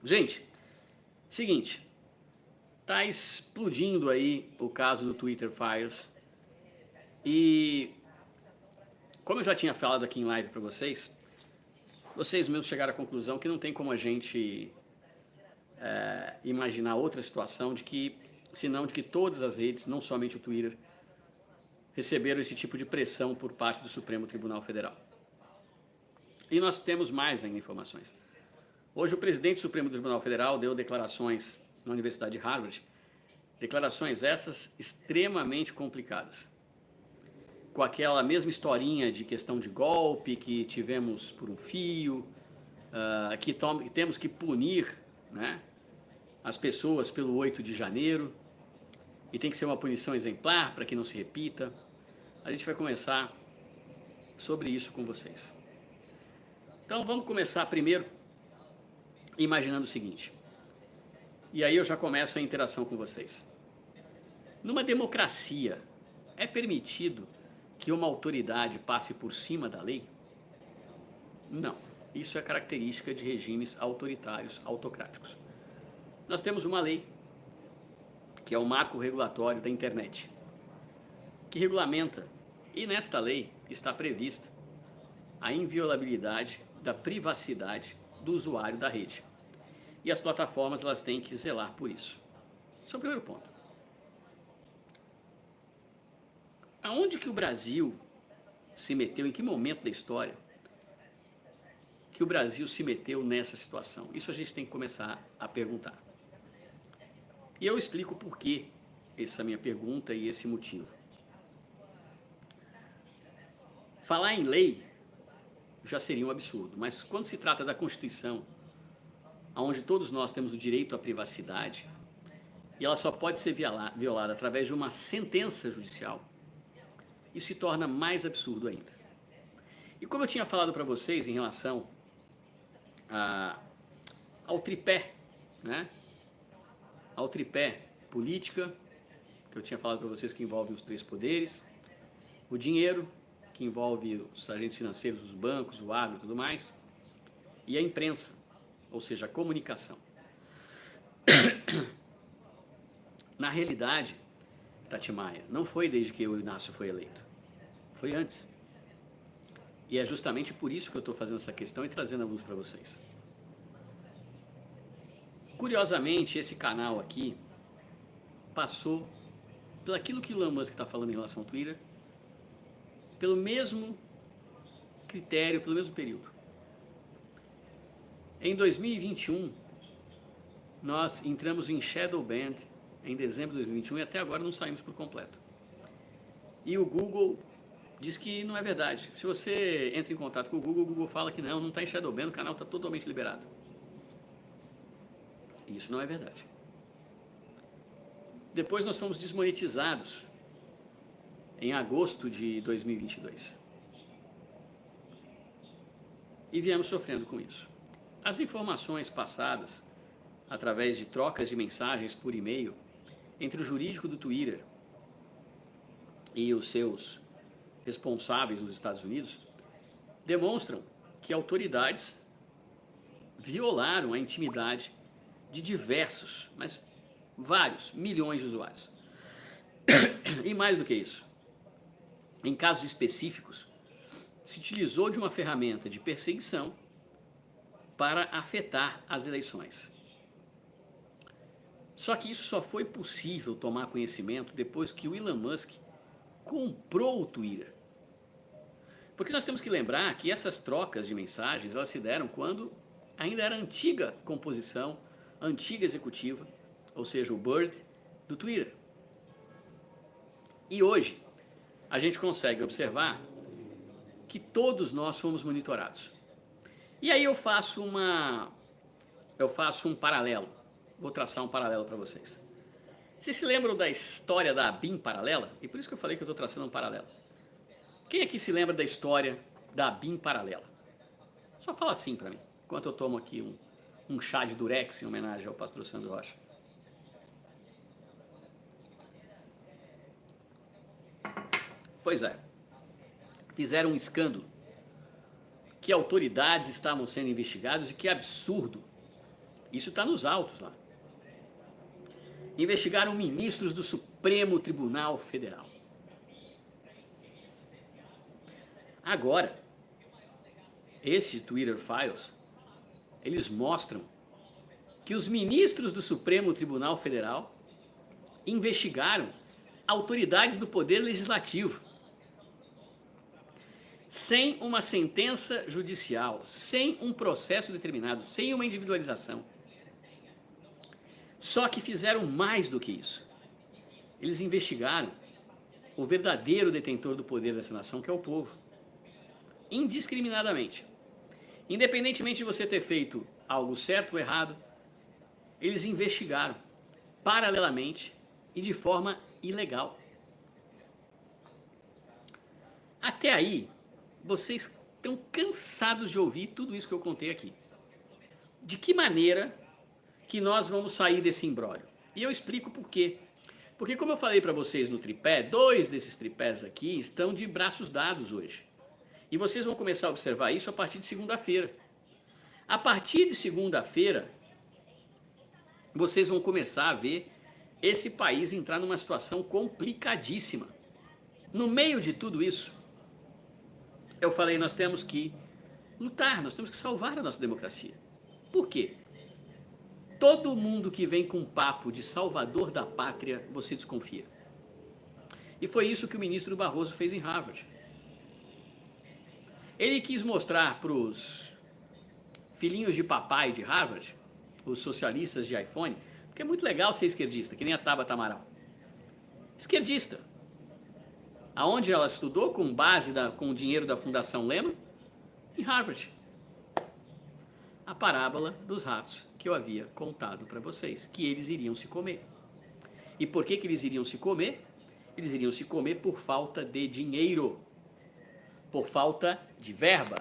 Gente, seguinte, tá explodindo aí o caso do Twitter Files e como eu já tinha falado aqui em live para vocês mesmos chegaram à conclusão que não tem como a gente imaginar outra situação senão de que todas as redes, não somente o Twitter, receberam esse tipo de pressão por parte do Supremo Tribunal Federal. E nós temos mais ainda informações. Hoje o presidente do Supremo Tribunal Federal deu declarações na Universidade de Harvard, declarações essas extremamente complicadas. Com aquela mesma historinha de questão de golpe que tivemos por um fio, que temos que punir, né, as pessoas pelo 8 de janeiro, e tem que ser uma punição exemplar para que não se repita. A gente vai começar sobre isso com vocês. Então vamos começar primeiro imaginando o seguinte, e aí eu já começo a interação com vocês. Numa democracia, é permitido que uma autoridade passe por cima da lei? Não. Isso é característica de regimes autoritários, autocráticos. Nós temos uma lei, que é o marco regulatório da internet, que regulamenta, e nesta lei está prevista a inviolabilidade da privacidade do usuário da rede. E as plataformas elas têm que zelar por isso. Esse é o primeiro ponto. Aonde que o Brasil se meteu, em que momento da história que o Brasil se meteu nessa situação? Isso a gente tem que começar a perguntar. E eu explico por que essa minha pergunta e esse motivo. Falar em lei já seria um absurdo, mas quando se trata da Constituição, onde todos nós temos o direito à privacidade, e ela só pode ser violada através de uma sentença judicial, isso se torna mais absurdo ainda. E como eu tinha falado para vocês em relação ao tripé, né? Ao tripé política, que eu tinha falado para vocês que envolve os três poderes, o dinheiro, que envolve os agentes financeiros, os bancos, o agro e tudo mais, e a imprensa, ou seja, a comunicação. Na realidade, Tati Maia, não foi desde que o Inácio foi eleito, foi antes. E é justamente por isso que eu estou fazendo essa questão e trazendo a luz para vocês. Curiosamente, esse canal aqui passou pelo aquilo que o Elon Musk está falando em relação ao Twitter, pelo mesmo critério, pelo mesmo período. Em 2021, nós entramos em Shadow Ban em dezembro de 2021 e até agora não saímos por completo. E o Google diz que não é verdade. Se você entra em contato com o Google fala que não está em Shadow Ban, o canal está totalmente liberado. Isso não é verdade. Depois nós fomos desmonetizados em agosto de 2022. E viemos sofrendo com isso. As informações passadas, através de trocas de mensagens por e-mail, entre o jurídico do Twitter e os seus responsáveis nos Estados Unidos, demonstram que autoridades violaram a intimidade de diversos, mas vários milhões de usuários. E mais do que isso, em casos específicos, se utilizou de uma ferramenta de perseguição para afetar as eleições. Só que isso só foi possível tomar conhecimento depois que o Elon Musk comprou o Twitter. Porque nós temos que lembrar que essas trocas de mensagens elas se deram quando ainda era a antiga composição, a antiga executiva, ou seja, o Bird do Twitter. E hoje a gente consegue observar que todos nós fomos monitorados. E aí eu faço um paralelo. Vou traçar um paralelo para vocês. Vocês se lembram da história da BIM paralela? E por isso que eu falei que eu estou traçando um paralelo. Quem aqui se lembra da história da BIM paralela? Só fala assim para mim, enquanto eu tomo aqui um chá de Durex em homenagem ao pastor Sandro Rocha. Pois é, fizeram um escândalo, que autoridades estavam sendo investigadas e que absurdo Isso está nos autos lá. Investigaram ministros do Supremo Tribunal Federal. Agora, esse Twitter Files, eles mostram que os ministros do Supremo Tribunal Federal investigaram autoridades do Poder Legislativo sem uma sentença judicial, sem um processo determinado, sem uma individualização. Só que fizeram mais do que isso. Eles investigaram o verdadeiro detentor do poder dessa nação, que é o povo. Indiscriminadamente. Independentemente de você ter feito algo certo ou errado, eles investigaram paralelamente e de forma ilegal. Até aí, vocês estão cansados de ouvir tudo isso que eu contei aqui. De que maneira que nós vamos sair desse imbróglio? E eu explico por quê. Porque, como eu falei para vocês no tripé, 2 desses tripés aqui estão de braços dados hoje. E vocês vão começar a observar isso a partir de segunda-feira. A partir de segunda-feira, vocês vão começar a ver esse país entrar numa situação complicadíssima. No meio de tudo isso, eu falei, nós temos que lutar, nós temos que salvar a nossa democracia. Por quê? Todo mundo que vem com um papo de salvador da pátria, você desconfia. E foi isso que o ministro Barroso fez em Harvard. Ele quis mostrar para os filhinhos de papai de Harvard, os socialistas de iPhone, porque é muito legal ser esquerdista, que nem a Tabata Amaral. Esquerdista. Aonde ela estudou com base com o dinheiro da Fundação Lehman? Em Harvard. A parábola dos ratos que eu havia contado para vocês, que eles iriam se comer. E por que eles iriam se comer? Eles iriam se comer por falta de dinheiro, por falta de verba.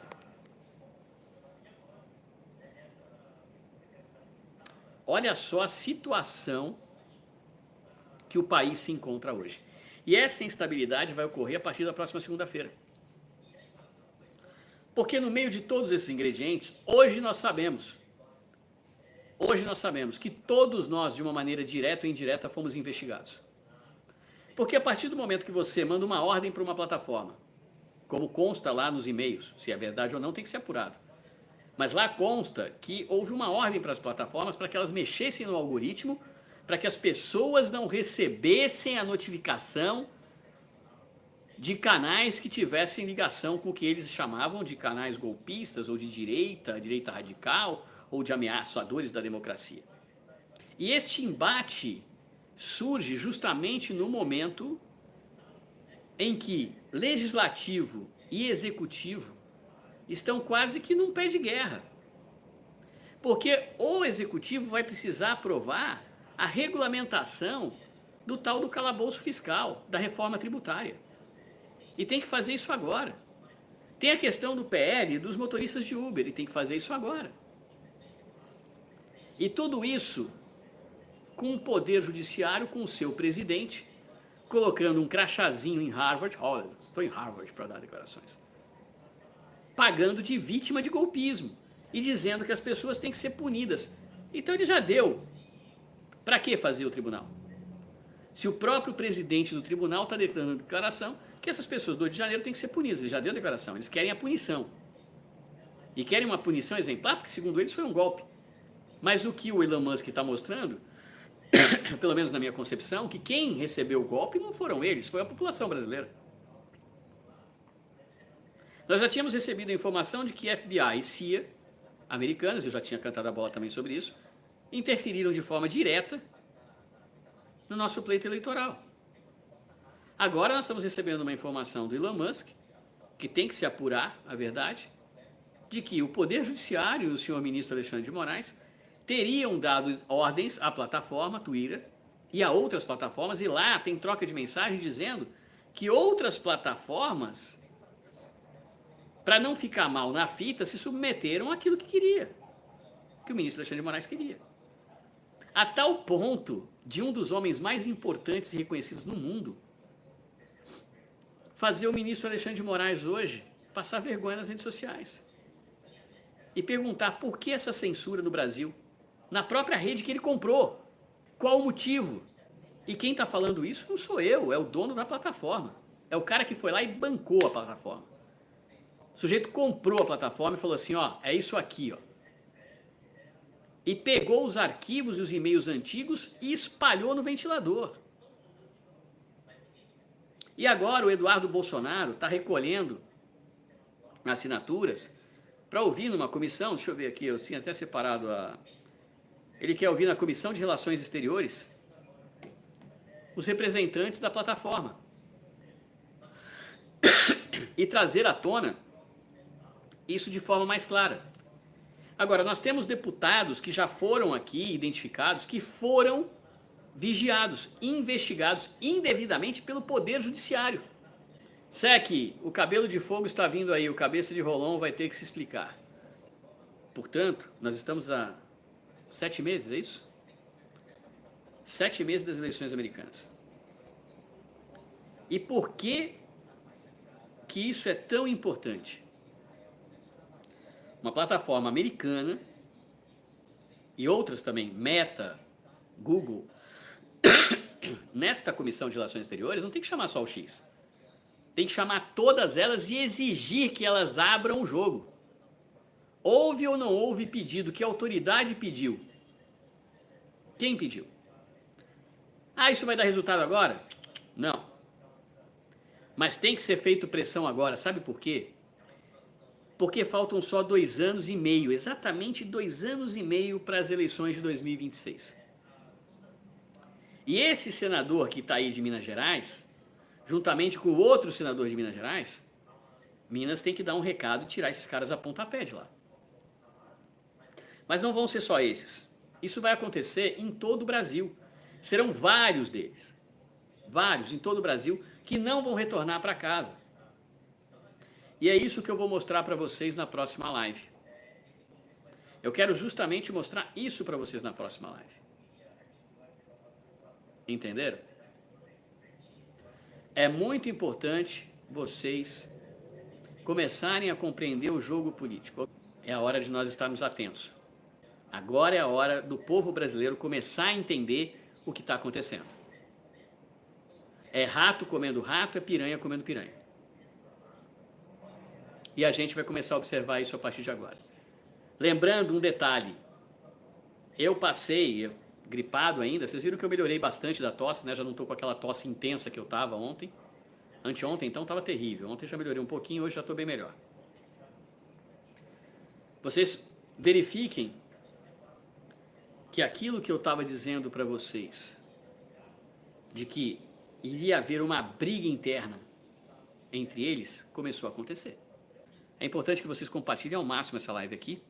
Olha só a situação que o país se encontra hoje. E essa instabilidade vai ocorrer a partir da próxima segunda-feira. Porque no meio de todos esses ingredientes, hoje nós sabemos que todos nós, de uma maneira direta ou indireta, fomos investigados. Porque a partir do momento que você manda uma ordem para uma plataforma, como consta lá nos e-mails, se é verdade ou não tem que ser apurado, mas lá consta que houve uma ordem para as plataformas para que elas mexessem no algoritmo, para que as pessoas não recebessem a notificação de canais que tivessem ligação com o que eles chamavam de canais golpistas ou de direita radical ou de ameaçadores da democracia. E este embate surge justamente no momento em que legislativo e executivo estão quase que num pé de guerra. Porque o executivo vai precisar aprovar a regulamentação do tal do calabouço fiscal, da reforma tributária. E tem que fazer isso agora. Tem a questão do PL dos motoristas de Uber, e tem que fazer isso agora. E tudo isso com o poder judiciário, com o seu presidente, colocando um crachazinho em Harvard, olha, estou em Harvard para dar declarações, pagando de vítima de golpismo e dizendo que as pessoas têm que ser punidas. Então ele já deu. Para que fazer o tribunal? Se o próprio presidente do tribunal está dando declaração que essas pessoas do 8 de janeiro têm que ser punidas, ele já deu a declaração, eles querem a punição. E querem uma punição exemplar, porque segundo eles foi um golpe. Mas o que o Elon Musk está mostrando, pelo menos na minha concepção, que quem recebeu o golpe não foram eles, foi a população brasileira. Nós já tínhamos recebido a informação de que FBI e CIA, americanos, eu já tinha cantado a bola também sobre isso, interferiram de forma direta no nosso pleito eleitoral. Agora nós estamos recebendo uma informação do Elon Musk, que tem que se apurar a verdade, de que o Poder Judiciário e o senhor ministro Alexandre de Moraes teriam dado ordens à plataforma Twitter e a outras plataformas, e lá tem troca de mensagem dizendo que outras plataformas, para não ficar mal na fita, se submeteram àquilo que queria, que o ministro Alexandre de Moraes queria. A tal ponto de um dos homens mais importantes e reconhecidos no mundo fazer o ministro Alexandre de Moraes hoje passar vergonha nas redes sociais e perguntar por que essa censura no Brasil, na própria rede que ele comprou. Qual o motivo? E quem está falando isso não sou eu, é o dono da plataforma. É o cara que foi lá e bancou a plataforma. O sujeito comprou a plataforma e falou assim, ó, é isso aqui, ó. E pegou os arquivos e os e-mails antigos e espalhou no ventilador. E agora o Eduardo Bolsonaro está recolhendo assinaturas para ouvir numa comissão, deixa eu ver aqui, eu tinha até separado a... Ele quer ouvir na Comissão de Relações Exteriores os representantes da plataforma e trazer à tona isso de forma mais clara. Agora, nós temos deputados que já foram aqui identificados, que foram vigiados, investigados indevidamente pelo Poder Judiciário. Sec, o cabelo de fogo está vindo aí, o cabeça de rolão vai ter que se explicar. Portanto, nós estamos há 7 meses, é isso? 7 meses das eleições americanas. E por que isso é tão importante? Uma plataforma americana e outras também, Meta, Google, nesta Comissão de Relações Exteriores não tem que chamar só o X. Tem que chamar todas elas e exigir que elas abram o jogo. Houve ou não houve pedido? Que autoridade pediu? Quem pediu? Ah, isso vai dar resultado agora? Não. Mas tem que ser feito pressão agora. Sabe por quê? Porque faltam só 2 anos e meio, exatamente 2 anos e meio para as eleições de 2026. E esse senador que está aí de Minas Gerais, juntamente com o outro senador de Minas Gerais, Minas tem que dar um recado e tirar esses caras a pontapé de lá. Mas não vão ser só esses. Isso vai acontecer em todo o Brasil. Serão vários deles. Vários em todo o Brasil que não vão retornar para casa. E é isso que eu vou mostrar para vocês na próxima live. Eu quero justamente mostrar isso para vocês na próxima live. Entenderam? É muito importante vocês começarem a compreender o jogo político. É a hora de nós estarmos atentos. Agora é a hora do povo brasileiro começar a entender o que está acontecendo. É rato comendo rato, é piranha comendo piranha. E a gente vai começar a observar isso a partir de agora. Lembrando um detalhe. Eu passei gripado ainda. Vocês viram que eu melhorei bastante da tosse, né? Já não estou com aquela tosse intensa que eu estava ontem. Anteontem, então, estava terrível. Ontem já melhorei um pouquinho, hoje já estou bem melhor. Vocês verifiquem que aquilo que eu estava dizendo para vocês, de que iria haver uma briga interna entre eles, começou a acontecer. É importante que vocês compartilhem ao máximo essa live aqui,